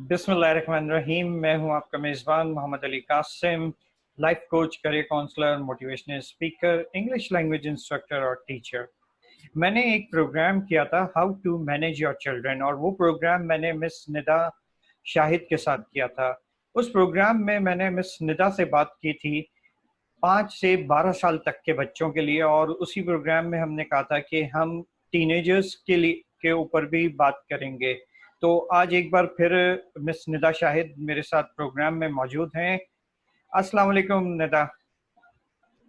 बिस्मिल्लाहिर्रहमानिर्रहीम। मैं हूं आपका मेज़बान Mohammad Ali Qasim, life coach, career counsellor, motivational speaker, English language instructor और टीचर। मैंने एक प्रोग्राम किया था how to manage your children, और वो प्रोग्राम मैंने मिस निदा शाहिद के साथ किया था। उस प्रोग्राम में मैंने मिस निदा से बात की थी 5 से 12 साल तक के बच्चों के लिए, और उसी प्रोग्राम में हमने कहा था कि हम टीनेजर्स के लिए के ऊपर भी बात करेंगे। तो आज एक बार फिर मिस निदा शाहिद मेरे साथ प्रोग्राम में मौजूद हैं। अस्सलाम वालेकुम निदा।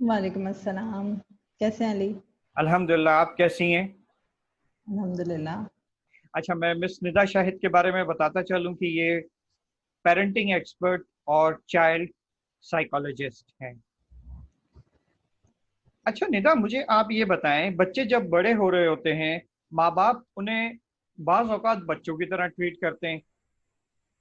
वालेकुम अस्सलाम। कैसे हैं अली? अल्हम्दुलिल्लाह, आप कैसी हैं? अल्हम्दुलिल्लाह। अच्छा, मैं मिस निदा शाहिद के बारे में बताता चलूं कि ये पेरेंटिंग एक्सपर्ट और चाइल्ड साइकोलॉजिस्ट हैं। अच्छा निदा, मुझे आप ये बताएं, बच्चे जब बड़े हो रहे होते हैं, माँ बाप उन्हें बाज औकात बच्चों की तरह ट्रीट करते हैं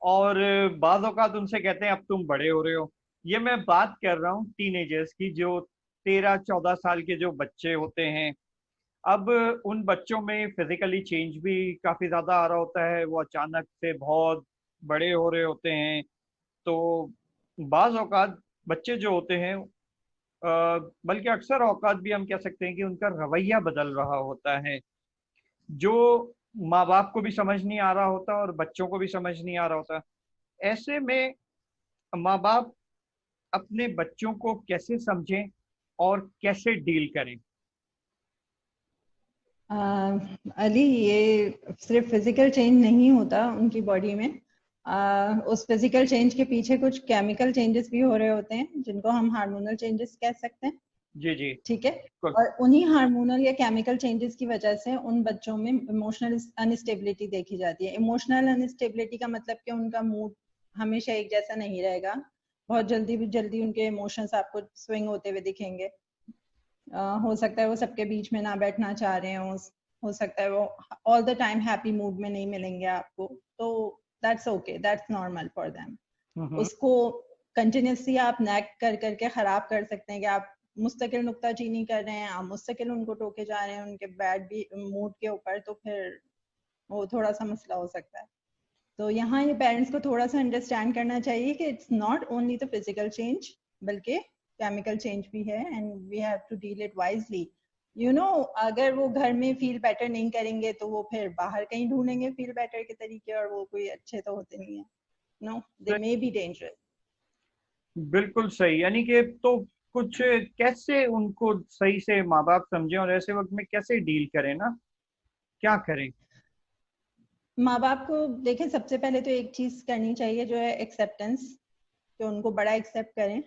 और बाज औकात उनसे कहते हैं अब तुम बड़े हो रहे हो। ये मैं बात कर रहा हूँ टीनेजर्स की, जो 13-14 साल के जो बच्चे होते हैं। अब उन बच्चों में फिजिकली चेंज भी काफी ज्यादा आ रहा होता है, वो अचानक से बहुत बड़े हो रहे होते हैं। तो बाज औकात बच्चे जो होते हैं, बल्कि अक्सर औकात भी हम कह सकते हैं कि उनका रवैया बदल रहा होता है, जो माँ बाप को भी समझ नहीं आ रहा होता और बच्चों को भी समझ नहीं आ रहा होता। ऐसे में माँ बाप अपने बच्चों को कैसे समझें और कैसे डील करें? अली, ये सिर्फ फिजिकल चेंज नहीं होता उनकी बॉडी में। उस फिजिकल चेंज के पीछे कुछ केमिकल चेंजेस भी हो रहे होते हैं, जिनको हम हार्मोनल चेंजेस कह सकते हैं। जी जी। ठीक है। बिल्कुल। और उन्हीं हार्मोनल या केमिकल चेंजेस की वजह से उन बच्चों में इमोशनल अनस्टेबिलिटी देखी जाती है। इमोशनल अनस्टेबिलिटी का मतलब कि उनका मूड हमेशा एक जैसा नहीं रहेगा। बहुत जल्दी जल्दी उनके इमोशंस आपको स्विंग होते हुए दिखेंगे। हो सकता है वो सबके बीच में ना बैठना चाह रहे हो सकता है वो all the time happy mood में नहीं मिलेंगे आपको। तो that's okay, that's normal for them. Hmm. उसको कंटिन्यूसली आप नैग कर करके खराब कर सकते हैं कि आप मुस्तकिल नुक्ताचीनी कर रहे हैं, आप मुस्तकिल उनको टोके जा रहे हैं उनके बैड भी मूड के ऊपर, तो फिर वो थोड़ा सा मसला हो सकता है। तो यहाँ ये पेरेंट्स को थोड़ा सा अंडरस्टैंड करना चाहिए कि it's not only the physical change, बल्कि केमिकल चेंज भी है, and we have to deal it wisely. You know, अगर वो घर में फील बेटर नहीं करेंगे तो वो फिर बाहर कहीं ढूंढेंगे फील बेटर के तरीके, और वो कोई अच्छे तो होते नहीं है। No, they may be dangerous. बिल्कुल सही, यानी कि तो कुछ कैसे उनको सही से माँ बाप समझें और ऐसे वक्त में कैसे डील करें ना, क्या करें? माँ बाप को देखें, सबसे पहले तो एक चीज करनी चाहिए जो है एक्सेप्टेंस, कि उनको बड़ा एक्सेप्ट करें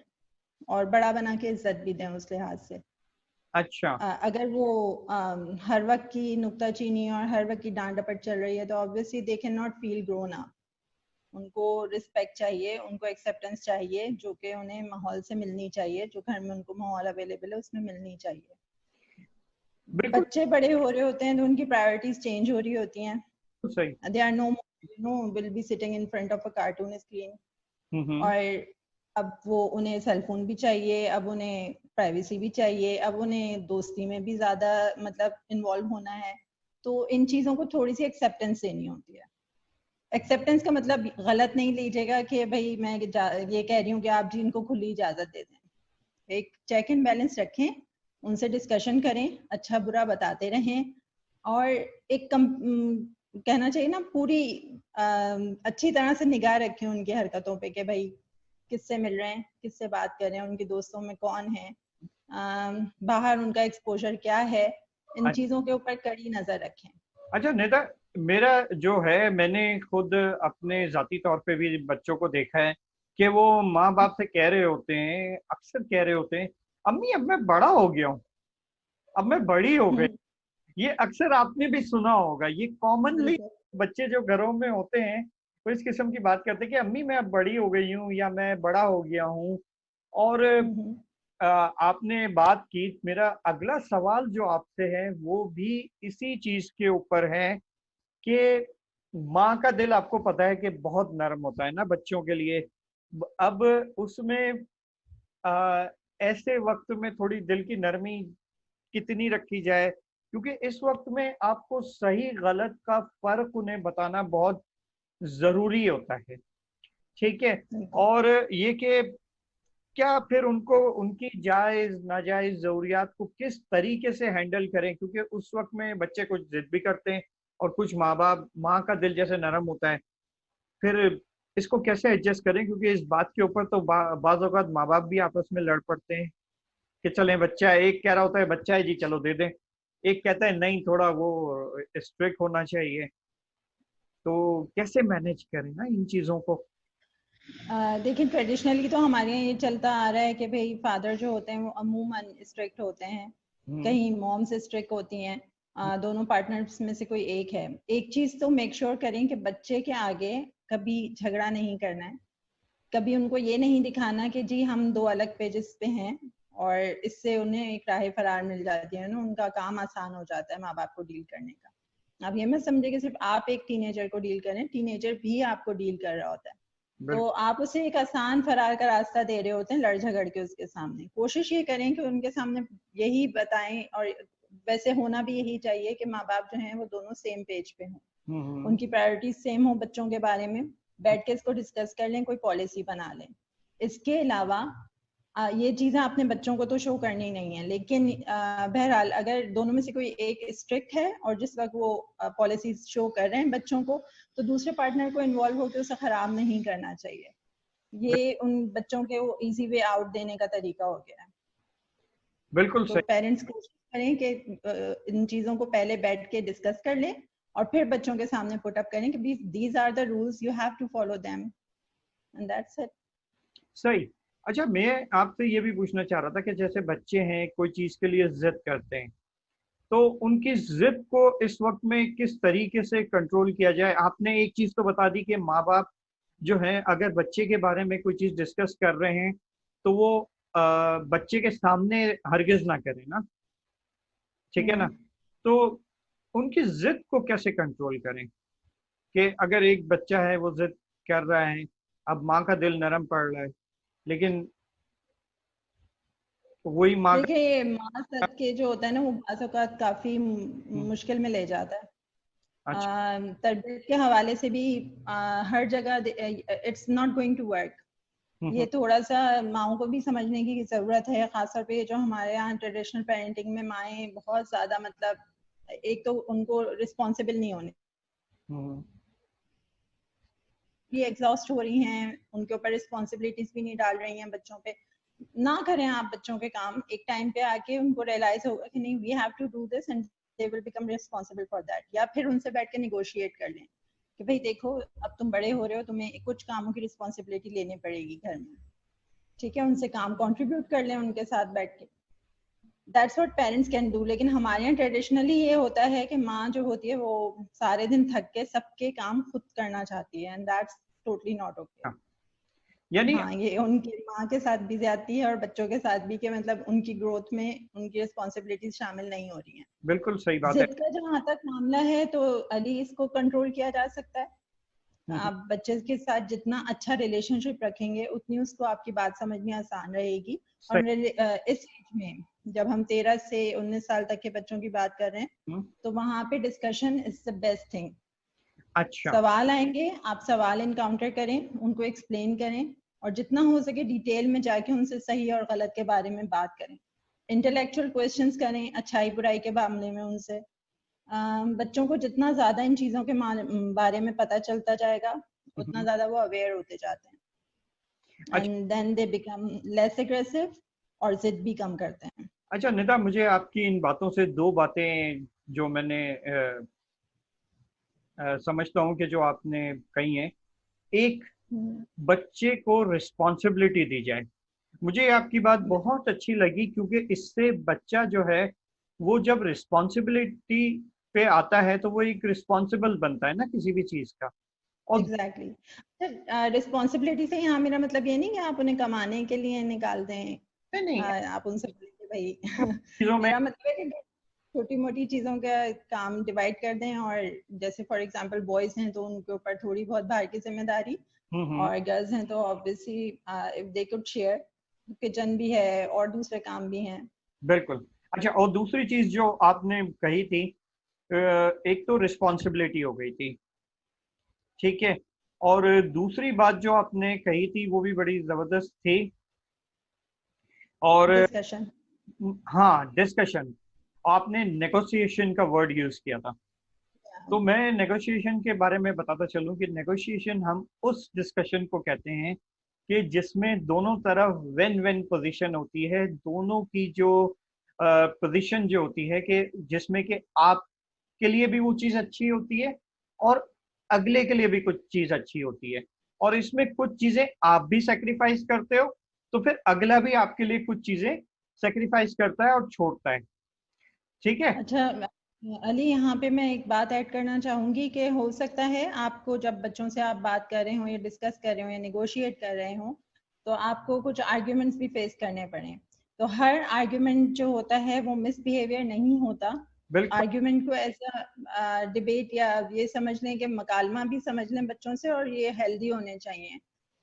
और बड़ा बना के इज्जत भी दें उस लिहाज से। अच्छा। अगर वो हर वक्त की नुक्ताचीनी और हर वक्त की डांट डपट चल रही है तो obviously they can not feel grown up. उनको रिस्पेक्ट चाहिए, उनको एक्सेप्टेंस चाहिए, जो कि उन्हें माहौल से मिलनी चाहिए, जो घर में उनको माहौल अवेलेबल है उसमें मिलनी चाहिए। बिल्कुल बच्चे बड़े हो रहे होते हैं तो उनकी प्रायोरिटीज चेंज हो रही होती हैं। सही। They are no no will be sitting in front of a cartoon screen. Hmm. और अब वो उन्हें सेलफोन भी चाहिए, अब उन्हें प्राइवेसी भी चाहिए, अब उन्हें दोस्ती में भी ज्यादा मतलब इन्वॉल्व होना है। तो इन चीजों को थोड़ी सी एक्सेप्टेंस देनी होती है। एक्सेप्टेंस का मतलब गलत नहीं लीजिएगा कि भाई मैं ये कह रही हूँ कि आप जी इनको खुली इजाजत दे दें। एक चेक एंड बैलेंस रखें, उनसे डिस्कशन करें, अच्छा बुरा बताते रहें, और एक कहना चाहिए ना, पूरी अच्छी तरह से निगाह रखें उनकी हरकतों पे कि भाई किससे मिल रहे हैं, किससे बात कर रहे हैं, उनके दोस्तों में कौन है, बाहर उनका एक्सपोजर क्या है। इन चीजों के ऊपर कड़ी नजर रखें। अच्छा नेता, मेरा जो है, मैंने खुद अपने जाती तौर पे भी बच्चों को देखा है कि वो माँ बाप से कह रहे होते हैं, अक्सर कह रहे होते हैं, अम्मी अब मैं बड़ा हो गया हूँ, अब मैं बड़ी हो गई। ये अक्सर आपने भी सुना होगा, ये कॉमनली बिल्कुल। बच्चे जो घरों में होते हैं वो इस किस्म की बात करते हैं कि अम्मी मैं अब बड़ी हो गई हूँ या मैं बड़ा हो गया हूँ। और आपने बात की, मेरा अगला सवाल जो आपसे है वो भी इसी चीज के ऊपर है कि माँ का दिल आपको पता है कि बहुत नरम होता है ना बच्चों के लिए। अब उसमें आ, ऐसे वक्त में थोड़ी दिल की नरमी कितनी रखी जाए, क्योंकि इस वक्त में आपको सही गलत का फर्क उन्हें बताना बहुत जरूरी होता है। ठीक है। बिल्कुल। और ये कि क्या फिर उनको उनकी जायज नाजायज जरूरियात को किस तरीके से हैंडल करें, क्योंकि उस वक्त में बच्चे कुछ जिद भी करते हैं और कुछ माँ का दिल जैसे नरम होता है। फिर इसको कैसे एडजस्ट करें, क्योंकि इस बात के ऊपर तो बाज औक़ात माँ बाप भी आपस में लड़ पड़ते हैं कि चलें, बच्चा एक कह रहा होता है बच्चा है जी चलो दे दें, एक कहता है नहीं थोड़ा वो स्ट्रिक्ट होना चाहिए। तो कैसे मैनेज करें ना इन चीजों को। देखिए, ट्रेडिशनली तो हमारे यहाँ ये चलता आ रहा है कि भाई फादर जो होते हैं वो अमूमन स्ट्रिक्ट होते हैं, हम्म। कहीं मॉम्स स्ट्रिक्ट होती हैं। दोनों पार्टनर्स में से कोई एक है। एक चीज तो मेक श्योर करें कि बच्चे के आगे कभी झगड़ा नहीं करना है, कभी उनको ये नहीं दिखाना कि जी हम दो अलग पेजेस पे हैं, और इससे उन्हें एक राह फरार मिल जाती है ना, उनका काम आसान हो जाता है माँ बाप को डील करने का। अब ये मत समझे कि सिर्फ आप एक टीनेजर को डील करें, टीनेजर भी आपको डील कर रहा होता है। तो बिल्कुल। आप उसे एक आसान फरार का रास्ता दे रहे होते हैं लड़ झगड़ के उसके सामने। कोशिश ये करें कि उनके सामने यही बताएं, और वैसे होना भी यही चाहिए कि माँ बाप जो हैं वो दोनों सेम पेज पे हों, हम्म। उनकी प्रायोरिटीज सेम हो बच्चों के बारे में। बैठ के इसको डिस्कस कर लें, कोई पॉलिसी बना लें। इसके अलावा ये चीजें आपने बच्चों को तो शो करनी नहीं है, लेकिन बहरहाल अगर दोनों में से कोई एक स्ट्रिक्ट है और जिस वक्त वो पॉलिसी शो कर रहे हैं बच्चों को, तो दूसरे पार्टनर को इन्वॉल्व होकर उसे खराब नहीं करना चाहिए। ये उन बच्चों के वो इजी वे आउट देने का तरीका हो गया है। बिल्कुल तो सही। पेरेंट्स कोशिश करें कि इन चीजों को पहले बैठ के डिस्कस कर लें, और फिर बच्चों के सामने पुट अप करें कि these are the rules, you have to follow them, and that's it. सही। अच्छा, मैं आपसे ये भी पूछना चाह रहा था कि जैसे बच्चे हैं कोई चीज के लिए जिद करते हैं, तो उनकी जिद को इस वक्त में किस तरीके से कंट्रोल किया जाए। आपने एक चीज तो बता दी कि माँ बाप जो है अगर बच्चे के बारे में कोई चीज डिस्कस कर रहे हैं तो वो बच्चे के सामने हरगिज ना करें ना। ठीक है ना। हम्म। तो उनकी जिद को कैसे कंट्रोल करें कि अगर एक बच्चा है वो जिद कर रहा है, अब माँ का दिल नरम पड़ रहा है, लेकिन वही माँ का। देखिए, ये माँ सद के जो होता है ना, वो बाज़ औक़ात काफी हम्म। मुश्किल में ले जाता है। अच्छा। तरबियत के हवाले से भी हर जगह it's not going to work. ये हम्म। थोड़ा सा माओ को भी समझने की जरूरत है, खासतौर पे जो हमारे यहाँ ट्रेडिशनल पेरेंटिंग में माएँ बहुत ज्यादा, मतलब एक तो उनको रिस्पॉन्सिबल नहीं होने, हम्म। भी एग्जॉस्ट हो रही हैं, उनके ऊपर रिस्पॉन्सिबिलिटीज भी नहीं डाल रही हैं बच्चों पे। ना करें आप बच्चों के काम, एक टाइम पे आके उनको रियलाइज होगा कि नहीं, we have to do this and they will become responsible for that. या फिर उनसे बैठ के निगोशिएट कर लें कि भाई देखो, अब तुम बड़े हो रहे हो, तुम्हें कुछ कामों की रिस्पॉन्सिबिलिटी लेनी पड़ेगी घर में। ठीक है, उनसे काम कंट्रीब्यूट कर लें उनके साथ बैठ के। That's what parents can do. लेकिन हमारे यहाँ ट्रेडिशनली ये होता है कि माँ जो होती है वो सारे दिन थक के सबके काम खुद करना चाहती है, and that's totally not okay. हाँ, यानी हाँ, ये उनकी माँ के साथ भी ज्यादती है और बच्चों के साथ भी, कि मतलब उनकी ग्रोथ में उनकी रिस्पॉन्सिबिलिटीज शामिल नहीं हो रही हैं। बिल्कुल सही बात है। जिद का जहाँ तक मामला है तो अली इसको कंट्रोल किया जा सकता है। हम्म। आप बच्चे के साथ जितना अच्छा रिलेशनशिप रखेंगे उतनी उसको आपकी बात समझनी आसान रहेगी। सही। और इस एज में, जब हम 13 से 19 साल तक के बच्चों की बात कर रहे हैं, हम्म। तो वहां पे discussion is the best thing. अच्छा। सवाल आएंगे, आप सवाल इनकाउंटर करें, उनको एक्सप्लेन करें, और जितना हो सके डिटेल में जाके उनसे सही और गलत के बारे में बात करें। इंटेलेक्चुअल क्वेश्चंस करें अच्छाई बुराई के मामले में उनसे। बच्चों को जितना ज्यादा इन चीजों के बारे में पता चलता जाएगा, उतना हम्म। ज्यादा वो अवेयर होते जाते हैं, अच्छा। And then they become less aggressive, और जिद भी कम करते हैं। अच्छा निदा, मुझे आपकी इन बातों से दो बातें जो मैंने समझता हूँ कि जो आपने कही हैं। एक, हम्म, बच्चे को रिस्पॉन्सिबिलिटी दी जाए। मुझे आपकी बात बिल्कुल। बहुत अच्छी लगी, क्योंकि इससे बच्चा जो है वो जब रिस्पॉन्सिबिलिटी पे आता है तो वो एक रिस्पॉन्सिबल बनता है ना किसी भी चीज का। और एग्जैक्टली exactly. रिस्पॉन्सिबिलिटी से यहाँ मेरा मतलब ये नहीं कि आप उन्हें कमाने के लिए निकाल दें। नहीं नहीं, आप उनसे बोलें कि कुछ भाई चीजों में। मेरा मतलब है कि छोटी मोटी चीजों का काम डिवाइड कर दें, और जैसे फॉर एग्जांपल बॉयज हैं तो उनके ऊपर थोड़ी बहुत बाहर की जिम्मेदारी, हम्म। और गर्ल्स हैं तो obviously if they could share, kitchen भी है और दूसरे काम भी हैं। बिल्कुल। अच्छा, और दूसरी चीज जो आपने कही थी, एक तो रिस्पॉन्सिबिलिटी हो गई थी। ठीक है। और दूसरी बात जो आपने कही थी वो भी बड़ी जबरदस्त थी। और डिस्कशन। हाँ, डिस्कशन। आपने नेगोशिएशन का वर्ड यूज किया था। तो मैं नेगोशिएशन के बारे में बताता चलूं कि नेगोशिएशन हम उस डिस्कशन को कहते हैं कि जिसमें दोनों तरफ विन विन पोजीशन होती है, दोनों की जो पोजीशन जो होती है कि जिसमें कि आपके लिए भी वो चीज़ अच्छी होती है और अगले के लिए भी कुछ चीज़ अच्छी होती है, और इसमें कुछ चीज़ें आप भी सेक्रीफाइस करते हो तो फिर अगला भी आपके लिए कुछ चीज़ें सेक्रीफाइस करता है और छोड़ता है। ठीक है। अच्छा अली, यहाँ पे मैं एक बात ऐड करना चाहूंगी कि हो सकता है आपको जब बच्चों से आप बात कर रहे हो या डिस्कस कर रहे हो या निगोशिएट कर रहे हो तो आपको कुछ आर्ग्यूमेंट्स भी फेस करने पड़े। तो हर आर्ग्यूमेंट जो होता है वो मिसबिहेवियर नहीं होता। बिल्कुल। आर्ग्यूमेंट को ऐसा डिबेट या ये समझ लें कि मकालमा भी समझ लें बच्चों से, और ये हेल्दी होने चाहिए।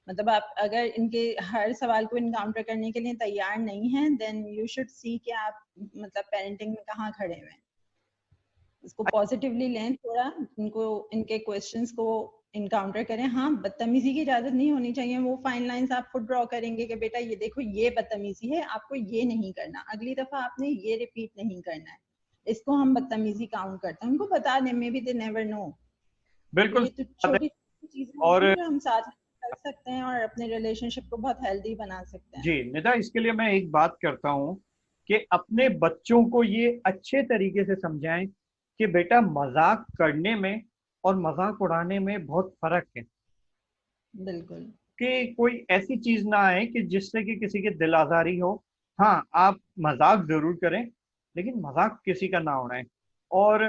मतलब आप अगर इनके हर सवाल को इनकाउंटर करने के लिए तैयार नहीं हैं देन यू शुड सी कि आप मतलब पेरेंटिंग में कहाँ खड़े हुए हैं। इसको पॉजिटिवली लें थोड़ा, इनको इनके क्वेश्चंस को इनकाउंटर करें। हाँ, बदतमीजी की इजाजत नहीं होनी चाहिए। वो फाइन लाइंस आप खुद ड्रॉ करेंगे कि बेटा ये देखो ये बदतमीजी है, आपको ये नहीं करना, अगली दफा आपने ये रिपीट नहीं करना है, इसको हम बदतमीजी काउंट करते हैं। उनको बता दें, may be they never know. तो बिल्कुल ये तो सही बात है। छोटी चीजें होती और हैं जो हम साथ में कर सकते हैं और अपने रिलेशनशिप को बहुत हेल्दी बना सकते हैं। जी निदा, इसके लिए मैं एक बात करता हूँ कि अपने बच्चों को ये अच्छे तरीके से समझाएं कि बेटा मजाक करने में और मजाक उड़ाने में बहुत फर्क है। बिल्कुल। कि कोई ऐसी चीज ना आए कि जिससे कि किसी की दिल आजारी हो। हाँ, आप मजाक जरूर करें लेकिन मजाक किसी का ना उड़ाएं। और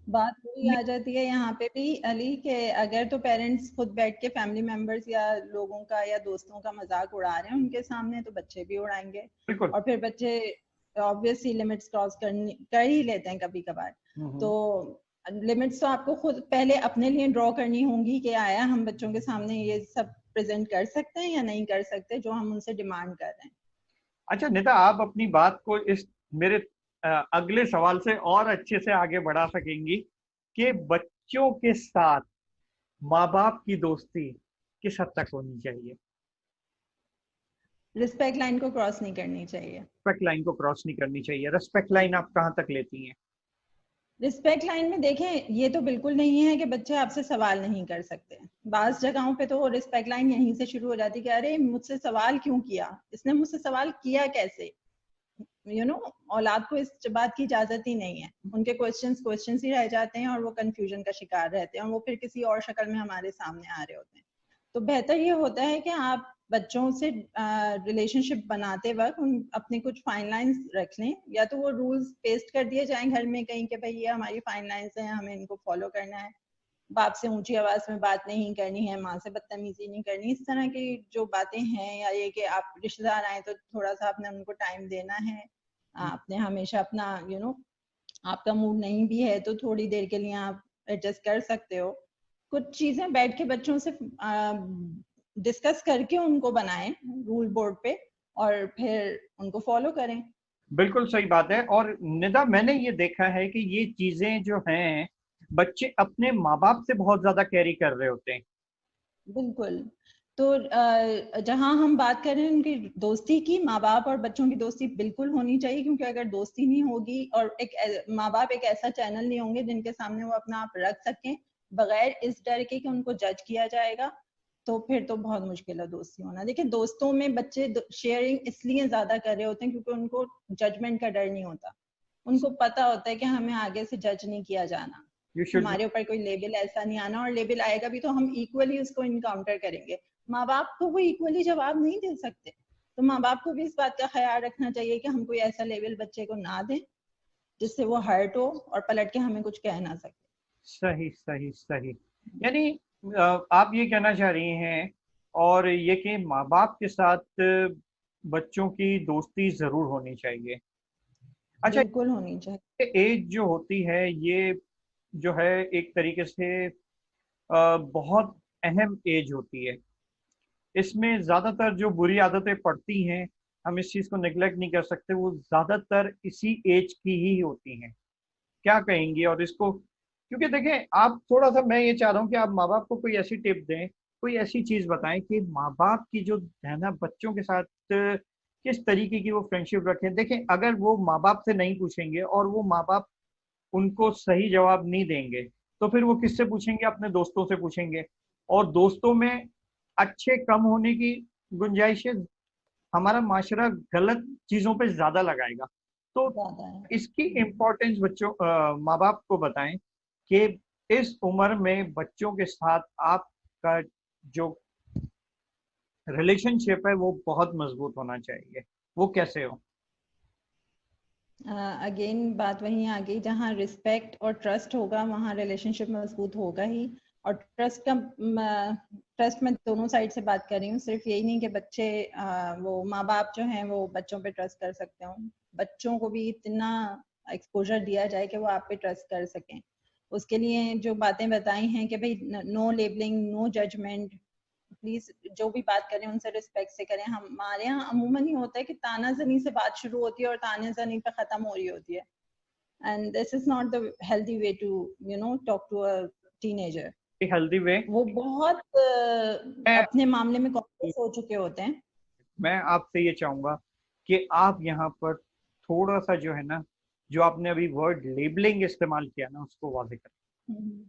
बात वही आ जाती है यहाँ पे भी अली के अगर तो पेरेंट्स खुद बैठ के फैमिली मेंबर्स या लोगों का या दोस्तों का मजाक उड़ा रहे हैं उनके सामने तो बच्चे भी उड़ाएंगे। बिल्कुल। और फिर बच्चे ऑब्वियसली लिमिट्स क्रॉस कर ही लेते हैं कभी कभार। तो लिमिट्स तो आपको खुद पहले अपने लिए ड्रॉ करनी होंगी कि आया हम बच्चों के सामने ये सब प्रेजेंट कर सकते हैं या नहीं कर सकते जो हम उनसे डिमांड कर रहे हैं। अच्छा निदा, आप अपनी बात को इस मेरे अगले सवाल से और अच्छे से आगे बढ़ा सकेंगी कि बच्चों के साथ माँ बाप की दोस्ती किस हद तक होनी चाहिए। रिस्पेक्ट लाइन को क्रॉस नहीं करनी चाहिए। रिस्पेक्ट लाइन को क्रॉस नहीं करनी चाहिए। रिस्पेक्ट लाइन आप कहाँ तक लेती हैं? रिस्पेक्ट लाइन में देखें, ये तो बिल्कुल नहीं है कि बच्चे आपसे सवाल नहीं कर सकते। बास जगहों पे तो रिस्पेक्ट लाइन यहीं से शुरू हो जाती है कि अरे मुझसे सवाल क्यों किया, इसने मुझसे सवाल किया कैसे। औलाद को इस बात की इजाजत ही नहीं है। उनके क्वेश्चंस ही रह जाते हैं और वो कंफ्यूजन का शिकार रहते हैं और वो फिर किसी और शक्ल में हमारे सामने आ रहे होते हैं। तो बेहतर ये होता है कि आप बच्चों से रिलेशनशिप बनाते वक्त अपने कुछ फाइन लाइंस रख लें, या तो वो रूल्स पेस्ट कर दिए जाएं घर में कहीं कि भाई ये हमारी फाइन लाइंस हैं, हमें इनको फॉलो करना है। बाप से ऊंची आवाज में बात नहीं करनी है, माँ से बदतमीजी नहीं करनी, इस तरह की जो बातें हैं। या ये कि आप रिश्तेदार आए तो थोड़ा सा आपने उनको टाइम देना है। आपने हमेशा अपना आपका मूड नहीं भी है तो थोड़ी देर के लिए आप एडजस्ट कर सकते हो। कुछ चीजें बैठ के बच्चों से डिस्कस करके उनको बनाएं रूल बोर्ड पे, और फिर उनको फॉलो करें। बिल्कुल सही बात है। और निदा, मैंने ये देखा है कि ये चीजें जो हैं बच्चे अपने माँ बाप से बहुत ज्यादा कैरी कर रहे होते हैं। बिल्कुल। तो जहां हम बात कर रहे हैं उनकी दोस्ती की, माँ बाप और बच्चों की दोस्ती बिल्कुल होनी चाहिए, क्योंकि अगर दोस्ती नहीं होगी और एक माँ बाप एक ऐसा चैनल नहीं होंगे जिनके सामने वो अपना आप रख सकें बगैर इस डर के कि उनको जज किया जाएगा, तो फिर तो बहुत मुश्किल है दोस्ती होना। देखिए, दोस्तों में बच्चे शेयरिंग इसलिए ज्यादा कर रहे होते हैं क्योंकि उनको जजमेंट का डर नहीं होता। उनको पता होता है कि हमें आगे से जज नहीं किया जाना, यू शुड। हमारे ऊपर कोई लेबल ऐसा नहीं आना, और लेबल आएगा भी तो हम इक्वली उसको इनकाउंटर करेंगे। माँ बाप को वो इक्वली जवाब नहीं दे सकते, तो माँ बाप को भी इस बात का ख्याल रखना चाहिए कि हम कोई ऐसा लेबल बच्चे को ना दें जिससे वो हर्ट हो और पलट के हमें कुछ कह ना सके। सही सही सही। यानी आप ये कहना चाह रही हैं और ये कि माँ बाप के साथ बच्चों की दोस्ती जरूर होनी चाहिए। अच्छा, बिल्कुल होनी चाहिए। एज जो होती है ये जो है एक तरीके से बहुत अहम एज होती है। इसमें ज्यादातर जो बुरी आदतें पड़ती हैं, हम इस चीज को निगलेक्ट नहीं कर सकते, वो ज्यादातर इसी एज की ही होती हैं। क्या कहेंगी और इसको? क्योंकि देखें, आप थोड़ा सा, मैं ये चाह रहा हूँ कि आप माँ बाप को कोई ऐसी टिप दें कोई ऐसी चीज बताएं कि माँ बाप की जो है ना बच्चों के साथ किस तरीके की वो फ्रेंडशिप रखें। देखें, अगर वो माँ बाप से नहीं पूछेंगे और वो माँ बाप उनको सही जवाब नहीं देंगे, तो फिर वो किससे पूछेंगे? अपने दोस्तों से पूछेंगे। और दोस्तों में अच्छे कम होने की गुंजाइश है। हमारा माशरा गलत चीजों पे ज्यादा लगाएगा। तो ज्यादा है। इसकी इम्पोर्टेंस बच्चों माँ बाप को बताएं कि इस उम्र में बच्चों के साथ आपका जो रिलेशनशिप है वो बहुत मजबूत होना चाहिए। वो कैसे हो? अगेन बात वहीं आ गई, जहाँ रिस्पेक्ट और ट्रस्ट होगा वहाँ रिलेशनशिप मजबूत होगा ही। और ट्रस्ट मैं दोनों साइड से बात कर रही हूँ, सिर्फ यही नहीं कि बच्चे वो माँ बाप जो हैं वो बच्चों पे ट्रस्ट कर सकते हो, बच्चों को भी इतना एक्सपोजर दिया जाए कि वो आप पे ट्रस्ट कर सकें। उसके लिए जो बातें बताई हैं कि भाई no labelling, no judgement, please जो भी बात करें उनसे रिस्पेक्ट से करें। हमारे यहाँ अमूमन ही होता है कि तानाजनी से बात शुरू होती है और तानाजनी पे खत्म हो रही होती है, and this is not the healthy way to talk to a teenager. Healthy way. वो बहुत मैं अपने मामले में कॉन्शियस हो चुके होते हैं। मैं आपसे ये चाहूंगा कि आप यहाँ पर थोड़ा सा जो है ना, जो आपने अभी वर्ड लेबलिंग इस्तेमाल किया ना, उसको वाजे करें।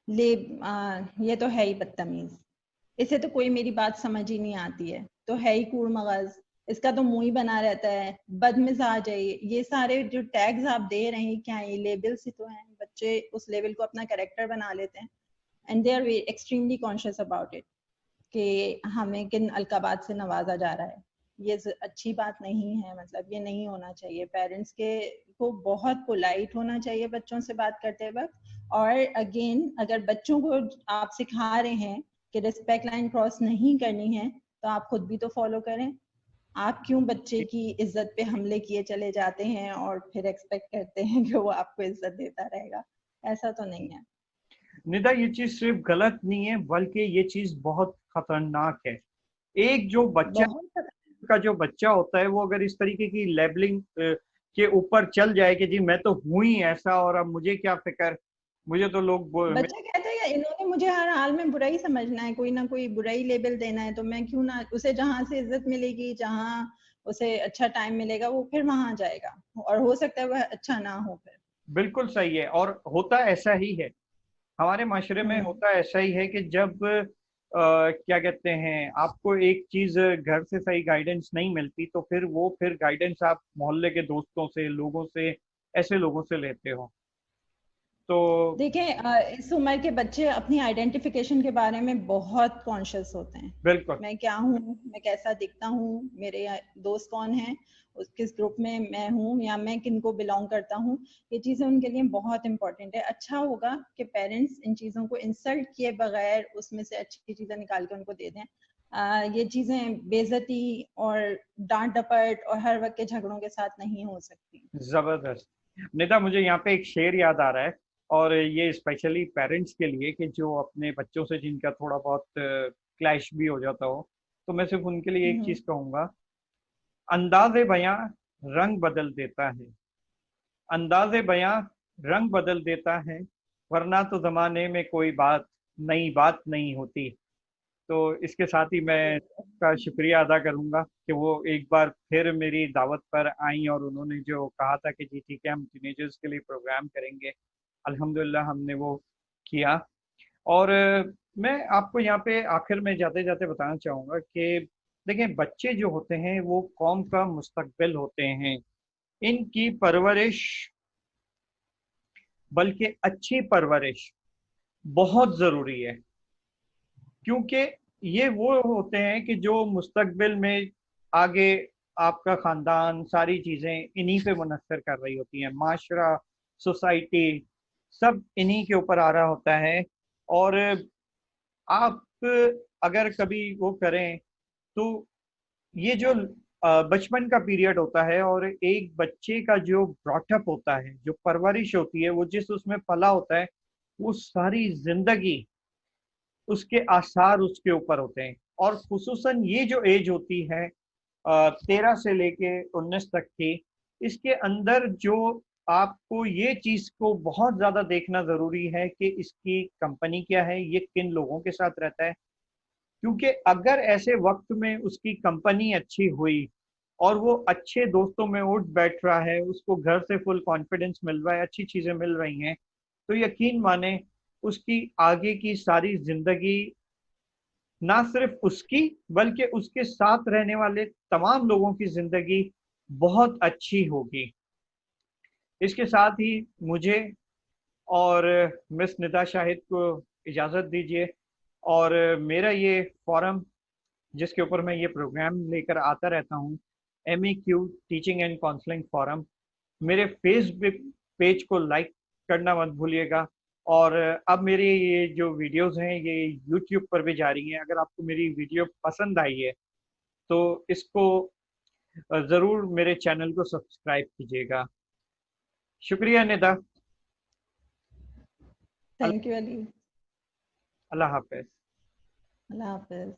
ले ये तो है ही बदतमीज, इसे तो कोई मेरी बात समझ ही नहीं आती है, तो है ही कूड़ मगज, इसका तो मुंह ही बना रहता है, बदमिजाज है, ये सारे जो टैग्स आप दे रहे हैं क्या है? ये लेबल्स ही तो हैं। बच्चे उस लेवल को अपना कैरेक्टर बना लेते हैं, and they are extremely conscious about it कि हमें किन अलकाबात से नवाजा जा रहा है। ये अच्छी बात नहीं है, मतलब ये नहीं होना चाहिए। पेरेंट्स के को बहुत पोलाइट होना चाहिए बच्चों से बात करते वक्त। और अगेन, अगर बच्चों को आप सिखा रहे हैं कि रिस्पेक्ट लाइन क्रॉस नहीं करनी है, तो आप खुद भी तो फॉलो करें। आप क्यों बच्चे की इज्जत पे हमले किए चले जाते हैं और फिर एक्सपेक्ट करते हैं कि वो आपको इज्जत देता रहेगा? ऐसा तो नहीं है। निदा, ये चीज सिर्फ गलत नहीं है बल्कि ये चीज बहुत खतरनाक है। एक जो बच्चा बहुत का जो बच्चा होता है वो अगर इस तरीके की लेबलिंग के ऊपर चल जाए कि जी मैं तो हूं ही ऐसा और अब मुझे क्या फिक्र, मुझे तो लोग बच्चा कहता है इन्होंने मुझे हर हाल में बुरा ही समझना है, कोई ना कोई बुरा ही लेबल देना है, तो मैं क्यों ना, उसे जहां से इज्जत मिलेगी, जहां उसे अच्छा टाइम मिलेगा, वो फिर वहां जाएगा, और हो सकता है वह अच्छा ना हो फिर। बिल्कुल सही है। और होता ऐसा ही है, हमारे माशरे में हम्म होता ऐसा ही है कि जब क्या कहते हैं, आपको एक चीज घर से सही गाइडेंस नहीं मिलती तो फिर गाइडेंस आप मोहल्ले के दोस्तों से, लोगों से, ऐसे लोगों से लेते हो। तो देखें, इस उम्र के बच्चे अपनी आइडेंटिफिकेशन के बारे में बहुत कॉन्शियस होते हैं। बिल्कुल। मैं क्या हूँ, मैं कैसा दिखता हूँ, मेरे दोस्त कौन हैं, किस ग्रुप में मैं हूँ, या मैं किन को बिलोंग करता हूँ, ये चीजें उनके लिए बहुत इंपॉर्टेंट है। अच्छा होगा कि पेरेंट्स इन चीजों को इंसल्ट किए बगैर उसमें से अच्छी चीजें निकाल के उनको दे दें। ये चीजें बेइज्जती और डांट डपट और हर वक्त के झगड़ों के साथ नहीं हो सकती। जबरदस्त। निदा, मुझे यहाँ पे एक शेर याद आ रहा है, और ये स्पेशली पेरेंट्स के लिए कि जो अपने बच्चों से जिनका थोड़ा बहुत क्लैश भी हो जाता हो, तो मैं सिर्फ उनके लिए एक चीज कहूंगा। अंदाज़े बयां रंग बदल देता है, अंदाज़े बयां रंग बदल देता है, वरना तो जमाने में कोई बात नई बात नहीं होती। तो इसके साथ ही मैं का शुक्रिया अदा करूंगा कि वो एक बार फिर मेरी दावत पर आई और उन्होंने जो कहा था कि जी ठीक है, हम टीनेजर्स के लिए प्रोग्राम करेंगे। अल्हम्दुलिल्लाह हमने वो किया। और मैं आपको यहाँ पे आखिर में जाते जाते बताना चाहूँगा कि देखिए, बच्चे जो होते हैं वो कौम का मुस्तकबिल होते हैं। इनकी परवरिश, बल्कि अच्छी परवरिश बहुत ज़रूरी है, क्योंकि ये वो होते हैं कि जो मुस्तकबिल में आगे आपका ख़ानदान, सारी चीज़ें इन्हीं पे मुनहसर कर रही होती हैं। माशरा, सोसाइटी, सब इन्हीं के ऊपर आ रहा होता है। और आप अगर कभी वो करें तो ये जो बचपन का पीरियड होता है और एक बच्चे का जो ब्रॉटअप होता है, जो परवरिश होती है, वो जिस उसमें पला होता है, वो सारी जिंदगी उसके आसार उसके ऊपर होते हैं। और खुसूसन ये जो एज होती है 13 से लेके 19 तक की, इसके अंदर जो आपको ये चीज को बहुत ज्यादा देखना जरूरी है कि इसकी कंपनी क्या है, ये किन लोगों के साथ रहता है। क्योंकि अगर ऐसे वक्त में उसकी कंपनी अच्छी हुई और वो अच्छे दोस्तों में उठ बैठ रहा है, उसको घर से फुल कॉन्फिडेंस मिल रहा है, अच्छी चीजें मिल रही हैं, तो यकीन माने उसकी आगे की सारी जिंदगी ना सिर्फ उसकी बल्कि उसके साथ रहने वाले तमाम लोगों की जिंदगी बहुत अच्छी होगी। इसके साथ ही मुझे और मिस निदा शाहिद को इजाजत दीजिए। और मेरा ये फोरम जिसके ऊपर मैं ये प्रोग्राम लेकर आता रहता हूँ, MEQ teaching and counselling forum, मेरे फेसबुक पेज को लाइक करना मत भूलिएगा। और अब मेरी ये जो वीडियोस हैं ये यूट्यूब पर भी जा रही हैं। अगर आपको मेरी वीडियो पसंद आई है तो इसको ज़रूर मेरे चैनल को सब्सक्राइब कीजिएगा। शुक्रिया Nida. Thank you Ali. Allah Hafiz. Allah Hafiz.